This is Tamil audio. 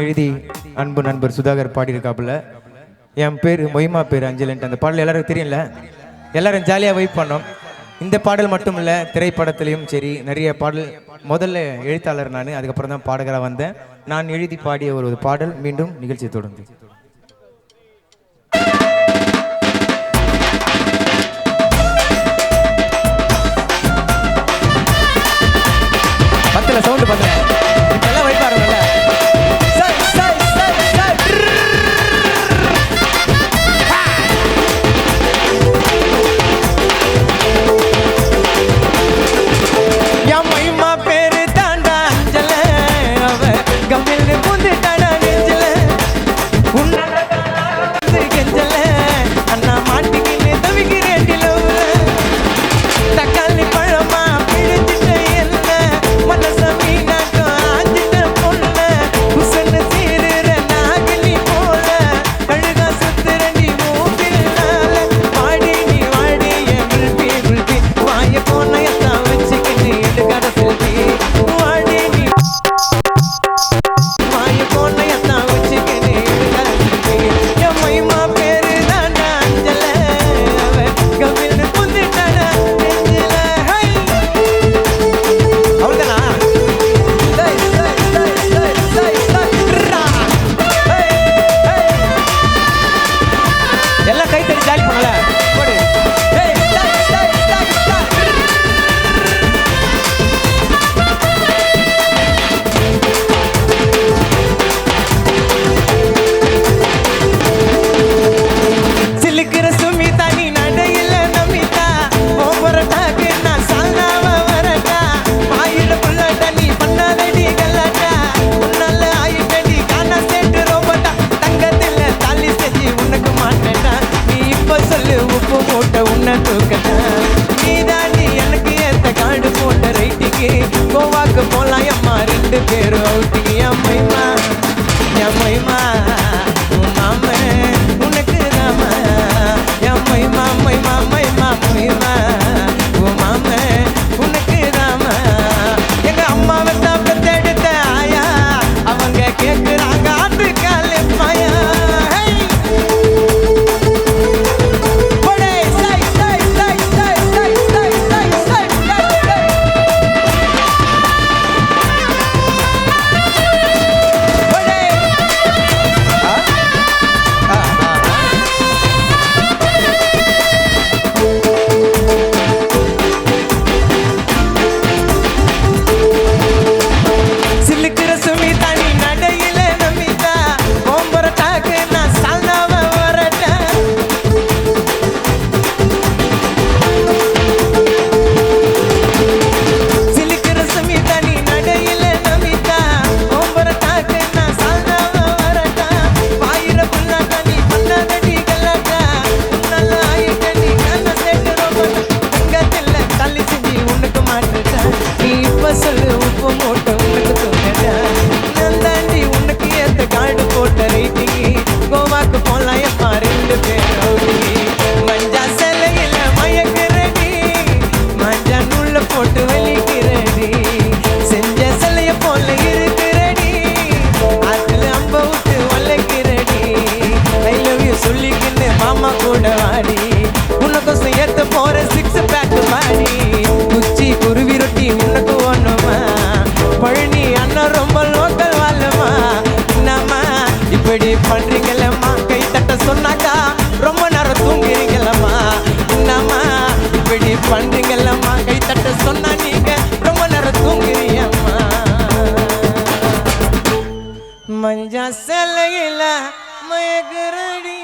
எழுதி அன்பு நண்பர் சுதாகர் பாடியிருக்காப்புல. என் பேர் மொய்மா பேர் அஞ்சலன்ட்டு அந்த பாடல் எல்லாருக்கும் தெரியல. எல்லாரும் ஜாலியாக வைப் பண்ணோம். இந்த பாடல் மட்டும் இல்லை, திரைப்படத்துலையும் சரி நிறைய பாடல். முதல்ல எழுத்தாளர் நான், அதுக்கப்புறம் தான் பாடகராக வந்தேன். நான் எழுதி பாடிய ஒரு பாடல் மீண்டும் நிகழ்ச்சி தொடர்ந்து. பத்தில் சவுண்டு பார்த்தேன், இப்பெல்லாம் வைப்பாருங்கல்ல. கோவாக்கு போலாம் அம்மா, ரெண்டு பேரும் அவுட்டிங்க. அம்மைமா அம்மைமா மாம உனக்கு தாமா, அம்மைமா அம்மைமா அம்மைமா அம்மைமா மாம உனக்கு தாமா. எங்க அம்மாவை தான் பெத்தெடுத்த ஆயா, அவங்க கேட்குறாங்க ஆட்டுக்கால் மாயா. இப்படி பண்றீங்களம்மா, கை தட்ட சொன்னாக்கா ரொம்ப நேரம் தூங்குறீங்களம்மா. என்னம்மா இப்படி பண்றீங்களம்மா, கை தட்ட சொன்னா நீங்க ரொம்ப நேரம் தூங்குறீங்கம்மா. மஞ்சா சிலையில மயக்குறடி